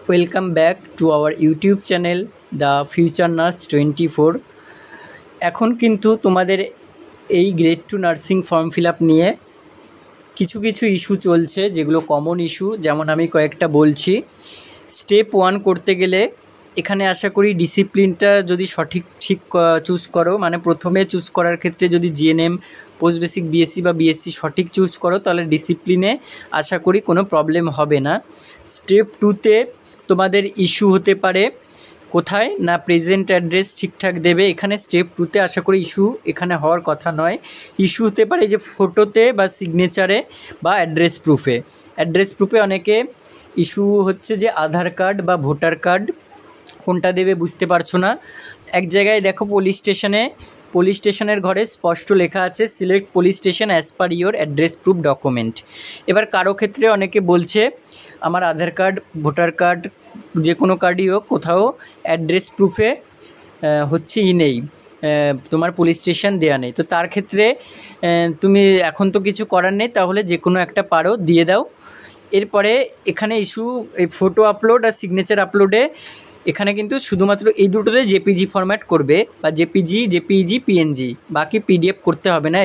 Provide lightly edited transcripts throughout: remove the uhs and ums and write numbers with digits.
Welcome back to our YouTube channel the future nurse 24। এখন কিন্তু তোমাদের এই grade 2 nursing form fill up নিয়ে কিছু কিছু ইস্যু চলছে, যেগুলো কমন ইস্যু। যেমন আমি কয়েকটা বলছি। স্টেপ 1 করতে গেলে এখানে আশা করি ডিসিপ্লিনটা যদি ঠিক চুজ করো, মানে প্রথমে চুজ করার ক্ষেত্রে যদি জিএনএম, পোস্ট বেসিক বিএসসি বা বিএসসি সঠিক চুজ করো, তাহলে ডিসিপ্লিনে আশা করি কোনো প্রবলেম হবে না। স্টেপ 2তে তোমাদের ইস্যু হতে পারে কোথায় না, প্রেজেন্ট অ্যাড্রেস ঠিকঠাক দেবে। এখানে স্টেপ 2তে আশা করি ইস্যু এখানে হওয়ার কথা নয়। ইস্যু হতে পারে যে ফটোতে বা সিগনেচারে বা অ্যাড্রেস প্রুফে অনেকে ইস্যু হচ্ছে যে আধার কার্ড বা ভোটার কার্ড কোনটা দেবে বুঝতে পারছো না। এক জায়গায় দেখো পুলিশ স্টেশনের ঘরে স্পষ্ট লেখা আছে select police station as per your address proof document. এবার কারো ক্ষেত্রে অনেকে বলছে আমার আধার কার্ড, ভোটার কার্ড, যে কোনো কার্ডই হোক, কোথাও অ্যাড্রেস প্রুফে নেই, তোমার পুলিশ স্টেশন দেওয়া নেই। তো তার ক্ষেত্রে তুমি এখন তো কিছু করার নেই, তাহলে যে কোনো একটা পারো দিয়ে দাও। এরপরে এখানে ইস্যু এই ফটো আপলোড আর সিগনেচার আপলোডে এখানে কিন্তু শুধুমাত্র এই দুটোতে জেপিজি ফরম্যাট করবে, বা জেপিইজি পিএনজি, বাকি পিডিএফ করতে হবে না।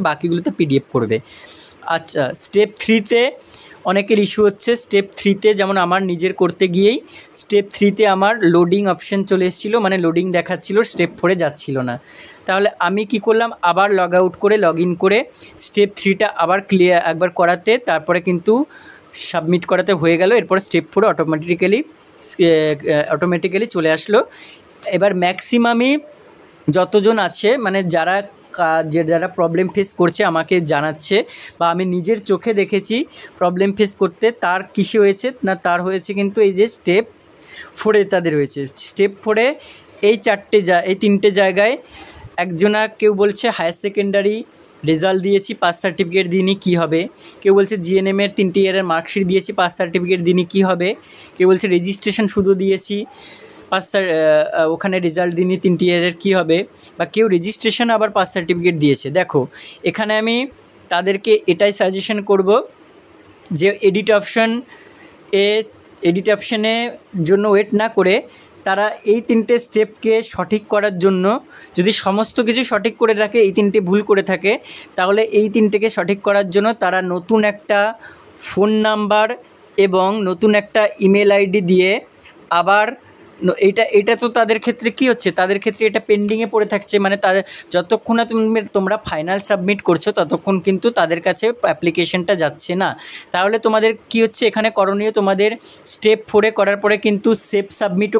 বাকিগুলোতে পিডিএফ করবে। আচ্ছা, স্টেপ 3তে অনেকের ইস্যু হচ্ছে। স্টেপ 3তে যেমন আমার নিজের করতে গিয়েই স্টেপ 3তে আমার লোডিং অপশন চলে এসেছিলো, মানে লোডিং দেখাচ্ছিল, স্টেপ 4-এ যাচ্ছিল না। তাহলে আমি কি করলাম, আবার লগ আউট করে লগ ইন করে স্টেপ 3টা আবার একবার করাতে, তারপরে কিন্তু সাবমিট করাতে হয়ে গেল। এরপর স্টেপ 4 অটোমেটিক্যালি চলে আসলো। এবার ম্যাক্সিমামই যতজন আছে, মানে যারা প্রবলেম ফেস করছে আমাকে জানাচ্ছে, বা আমি নিজের চোখে দেখেছি প্রবলেম ফেস করতে, তার কিসে হয়েছে না, তার হয়েছে কিন্তু এই যে স্টেপ 4-এ তাদের হয়েছে। স্টেপ 4-এ এই 3টে জায়গায় কেউ বলছে হায়ার সেকেন্ডারি রেজাল্ট দিয়েছি, পাস সার্টিফিকেট দিইনি, কী হবে। কেউ বলছে জিএনএমের 3টে ইয়ারের মার্কশিট দিয়েছি, পাস সার্টিফিকেট দিইনি, কী হবে। কেউ বলছে রেজিস্ট্রেশন শুধু দিয়েছি, ওখানে রেজাল্ট দিইনি 3টে ইয়ারের, কী হবে। বা কেউ রেজিস্ট্রেশন আবার পাস সার্টিফিকেট দিয়েছে। দেখো, এখানে আমি তাদেরকে এটাই সাজেশন করব যে এডিট অপশানে জন্য ওয়েট না করে তারা এই 3টে স্টেপকে সঠিক করার জন্য, যদি সমস্ত কিছু সঠিক করে থাকে, এই 3টে ভুল করে থাকে, তাহলে এই 3টেকে সঠিক করার জন্য তারা নতুন একটা ফোন নাম্বার এবং নতুন একটা ইমেল আইডি দিয়ে আবার এটা তো তাদের ক্ষেত্রে কী হচ্ছে, তাদের ক্ষেত্রে এটা পেন্ডিংয়ে পড়ে থাকছে। মানে তাদের যতক্ষণ না তোমরা ফাইনাল সাবমিট করছো, ততক্ষণ কিন্তু তাদের কাছে অ্যাপ্লিকেশনটা যাচ্ছে না। তাহলে তোমাদের কি হচ্ছে, এখানে করণীয়, তোমাদের স্টেপ 4-এ করার পরে কিন্তু সেভ সাবমিটও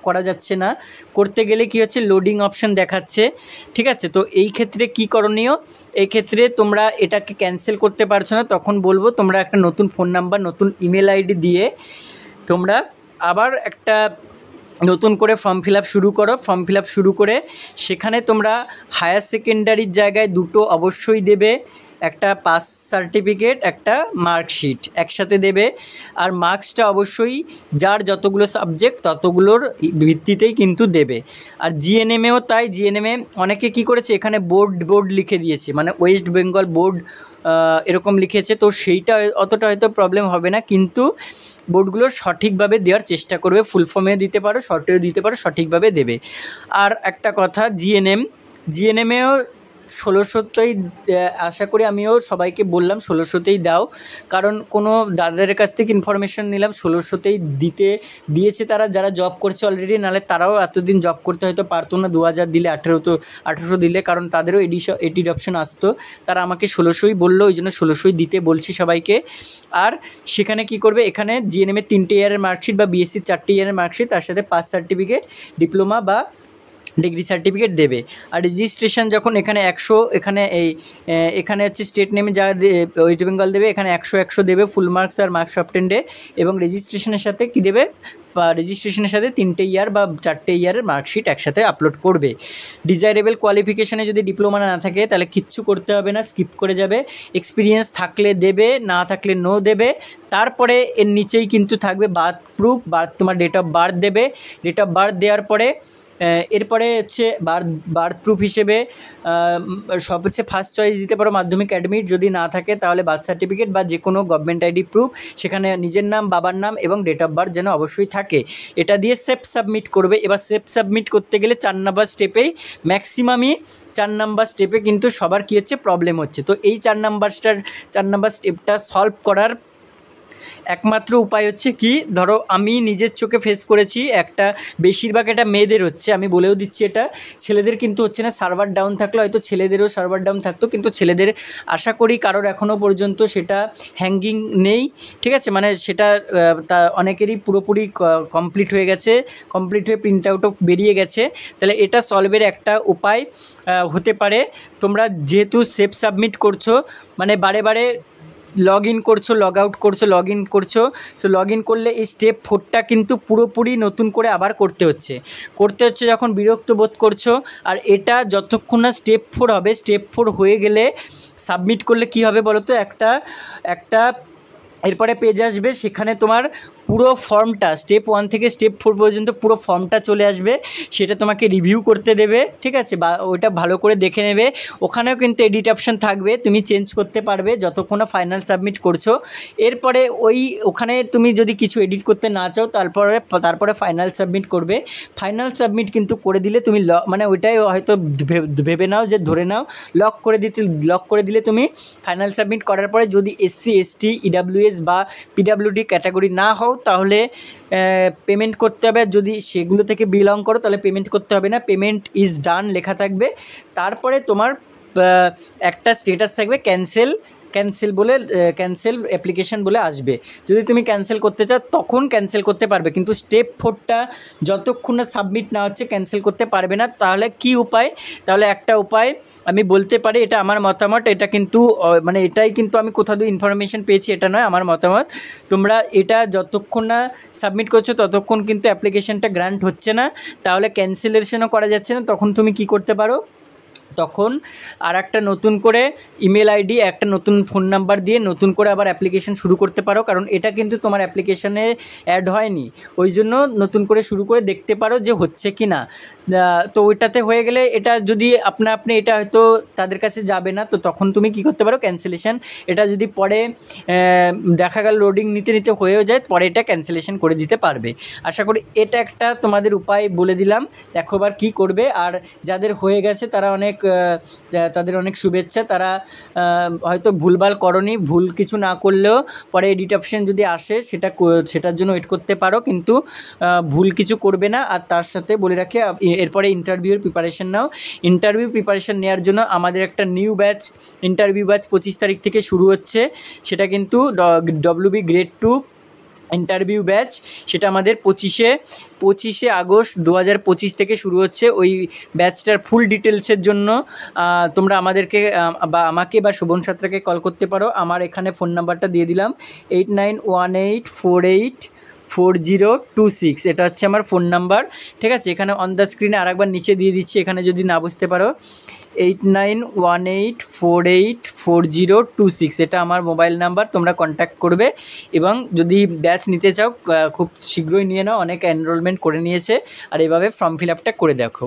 করা যাচ্ছে না। করতে গেলে কি হচ্ছে, লোডিং অপশন দেখাচ্ছে। ঠিক আছে, তো এই ক্ষেত্রে কি করণীয়, এই ক্ষেত্রে তোমরা এটাকে ক্যান্সেল করতে পারছো না, তখন বলবো তোমরা একটা নতুন ফোন নাম্বার, নতুন ইমেল আইডি দিয়ে তোমরা আবার একটা নতুন করে ফর্ম ফিল আপ শুরু করে সেখানে তোমরা হায়ার সেকেন্ডারির জায়গায় দুটো অবশ্যই দেবে, একটা পাস সার্টিফিকেট, একটা মার্কশিট একসাথে দেবে। আর মার্কসটা অবশ্যই যার যতগুলো সাবজেক্ট ততগুলোর ভিত্তিতেই কিন্তু দেবে। আর জিএনএমেও তাই, জিএনএমে অনেকে কি করেছে, এখানে বোর্ড লিখে দিয়েছে, মানে ওয়েস্ট বেঙ্গল বোর্ড এরকম লিখেছে। তো সেইটা অতটা হয়তো প্রবলেম হবে না, কিন্তু বোর্ডগুলো সঠিকভাবে দেওয়ার চেষ্টা করবে। ফুল ফর্মেও দিতে পারো, শর্টেও দিতে পারো, সঠিকভাবে দেবে। আর একটা কথা, জিএনএমেও 1600তেই আশা করি, আমিও সবাইকে বললাম 1600তেই দাও। কারণ কোনো দাদাদের কাছ থেকে ইনফরমেশন নিলাম 1600তেই দিয়েছে তারা, যারা জব করছে অলরেডি, নাহলে তারাও এতদিন জব করতে হয়তো পারতো না। 2000 দিলে 1800 দিলে, কারণ তাদেরও এডিট অপশন আসতো। তারা আমাকে 1600ই বললো, ওই জন্য 1600ই দিতে বলছি সবাইকে। আর সেখানে কি করবে, এখানে জিএনএমের 3টে ইয়ারের মার্কশিট বা বিএসসির 4টে ইয়ারের মার্কশিট, তার সাথে পাস সার্টিফিকেট, ডিপ্লোমা বা ডিগ্রি সার্টিফিকেট দেবে। আর রেজিস্ট্রেশন যখন এখানে 100, এখানে হচ্ছে স্টেট নেমে যা ওয়েস্ট বেঙ্গল দেবে, এখানে 100 দেবে, ফুল মার্কস আর মার্কস অবটেন্ডে। এবং রেজিস্ট্রেশনের সাথে কি দেবে, বা রেজিস্ট্রেশনের সাথে 3টে ইয়ার বা 4টে ইয়ারের মার্কশিট একসাথে আপলোড করবে। ডিজায়ারেবল কোয়ালিফিকেশনে যদি ডিপ্লোমা না থাকে তাহলে কিচ্ছু করতে হবে না, স্কিপ করে যাবে। এক্সপিরিয়েন্স থাকলে দেবে, না থাকলে নো দেবে। তারপরে এর নিচেই কিন্তু থাকবে বার্থ প্রুফ, তোমার ডেট অফ বার্থ দেবে। ডেট অফ বার্থ দেওয়ার পরে এরপরে হচ্ছে বার্থ প্রুফ হিসেবে সব হচ্ছে ফার্স্ট চয়েস দিতে পারো মাধ্যমিক অ্যাডমিট, যদি না থাকে তাহলে বার্থ সার্টিফিকেট বা যে কোনো গভর্নমেন্ট আইডি প্রুফ, সেখানে নিজের নাম, বাবার নাম এবং ডেট অফ বার্থ যেন অবশ্যই থাকে। এটা দিয়ে সেফ সাবমিট করবে। এবার সেফ সাবমিট করতে গেলে 4 নাম্বার স্টেপেই ম্যাক্সিমামই 4 নাম্বার স্টেপে কিন্তু সবার কী হচ্ছে, প্রবলেম হচ্ছে। তো এই 4 নাম্বার স্টেপটা সলভ করার একমাত্র উপায় হচ্ছে কি, ধরো আমি নিজের চোখে ফেস করেছি, একটা বেশিরভাগ এটা মেয়েদের হচ্ছে, আমি বলেও দিচ্ছি এটা ছেলেদের কিন্তু হচ্ছে না। সার্ভার ডাউন থাকলে হয়তো ছেলেদেরও সার্ভার ডাউন থাকতো, কিন্তু ছেলেদের আশা করি কারোর এখনও পর্যন্ত সেটা হ্যাঙ্গিং নেই, ঠিক আছে, মানে সেটা তা অনেকেরই পুরোপুরি কমপ্লিট হয়ে গেছে, কমপ্লিট হয়ে প্রিন্ট আউটও বেরিয়ে গেছে। তাহলে এটা সলভের একটা উপায় হতে পারে, তোমরা যেহেতু সেফ সাবমিট করছো, মানে বারে বারে লগ ইন করছো, লগ আউট করছো, লগ ইন করছো, সো লগ ইন করলে এই স্টেপ 4টা কিন্তু পুরোপুরি নতুন করে আবার করতে হচ্ছে যখন বিরক্ত বোধ করছো। আর এটা যতক্ষণ না স্টেপ 4 হবে, স্টেপ 4 হয়ে গেলে সাবমিট করলে কি হবে বলো তো, একটা এরপরে পেজ আসবে, সেখানে তোমার পুরো ফর্মটা স্টেপ 1 থেকে স্টেপ 4 পর্যন্ত পুরো ফর্মটা চলে আসবে, সেটা তোমাকে রিভিউ করতে দেবে, ঠিক আছে, বা ওইটা ভালো করে দেখে নেবে। ওখানেও কিন্তু এডিট অপশন থাকবে, তুমি চেঞ্জ করতে পারবে যতক্ষণ না ফাইনাল সাবমিট করছো। এরপরে ওখানে তুমি যদি কিছু এডিট করতে না চাও, তারপরে ফাইনাল সাবমিট করবে। ফাইনাল সাবমিট কিন্তু করে দিলে তুমি মানে ওইটাই হয়তো ভেবে নাও যে ধরে নাও লক করে দিলে তুমি ফাইনাল সাবমিট করার পরে যদি এসসি, এসটি, ইডাব্লিউএস বা পিডাব্লিউডি ক্যাটাগরি না হও তাহলে পেমেন্ট করতে হবে। যদি সেগুলো থেকে বিলং করো তাহলে পেমেন্ট করতে হবে না, পেমেন্ট ইজ ডান লেখা থাকবে। তারপরে তোমার একটা স্ট্যাটাস থাকবে ক্যান্সেল অ্যাপ্লিকেশন বলে আসবে। যদি তুমি ক্যান্সেল করতে চাও তখন ক্যান্সেল করতে পারবে, কিন্তু স্টেপ 4টা যতক্ষণ না সাবমিট না হচ্ছে ক্যান্সেল করতে পারবে না। তাহলে কি উপায়? তাহলে একটা উপায় আমি বলতে পারি, এটা আমার মতামত, এটা কিন্তু মানে এটাই কিন্তু আমি কোথাও দিয়ে ইনফরমেশন পেয়েছি, এটা নয়, আমার মতামত। তোমরা এটা যতক্ষণ না সাবমিট করছো ততক্ষণ কিন্তু অ্যাপ্লিকেশনটা গ্র্যান্ট হচ্ছে না, তাহলে ক্যান্সেলেশনও করা যাচ্ছে না। তখন তুমি কি করতে পারো, তখন আর একটা নতুন করে ইমেল আইডি, একটা নতুন ফোন নাম্বার দিয়ে নতুন করে আবার অ্যাপ্লিকেশন শুরু করতে পারো, কারণ এটা কিন্তু তোমার অ্যাপ্লিকেশানে অ্যাড হয়নি, ওই জন্য নতুন করে শুরু করে দেখতে পারো যে হচ্ছে কি না। তো ওইটাতে হয়ে গেলে এটা যদি আপনি এটা হয়তো তাদের কাছে যাবে না, তো তখন তুমি কি করতে পারো, ক্যান্সেলেশন, এটা যদি পরে দেখা গেল লোডিং নিতে নিতে হয়েও যায়, পরে এটা ক্যান্সেলেশন করে দিতে পারবে। আশা করি এটা একটা তোমাদের উপায় বলে দিলাম, দেখো এবার কী করবে। আর যাদের হয়ে গেছে তারা তাদের অনেক শুভেচ্ছা, তারা হয়তো ভুলভাল করনি, ভুল কিছু না করলেও পরে এডিট অপশন যদি আসে সেটার জন্য ওয়েট করতে পারো, কিন্তু ভুল কিছু করবে না। আর তার সাথে বলে রাখি, এরপরে ইন্টারভিউর প্রিপারেশন নাও। ইন্টারভিউ প্রিপারেশন নেওয়ার জন্য আমাদের একটা নিউ ইন্টারভিউ ব্যাচ 25 তারিখ থেকে শুরু হচ্ছে, সেটা কিন্তু WB গ্রেড 2 ইন্টারভিউ ব্যাচ, সেটা আমাদের 25শে আগস্ট 2025 থেকে শুরু হচ্ছে। ওই ব্যাচটার ফুল ডিটেলসের জন্য তোমরা আমাদেরকে বা আমাকে বা শোভন সাঁতরাকে কল করতে পারো। আমার এখানে ফোন নাম্বারটা দিয়ে দিলাম, 8918484026, এটা হচ্ছে আমার ফোন নাম্বার, ঠিক আছে। এখানে অন দ্য স্ক্রিনে আরেকবার নিচে দিয়ে দিচ্ছি, এখানে যদি না বুঝতে পারো 8918484026, এটা আমার মোবাইল নাম্বার, তোমরা কন্ট্যাক্ট করবে। এবং যদি ব্যাচ নিতে চাও খুব শীঘ্রই নিয়ে নাও, অনেক এনরোলমেন্ট করে নিয়েছে, আর এভাবে ফর্ম ফিল আপটা করে দেখো।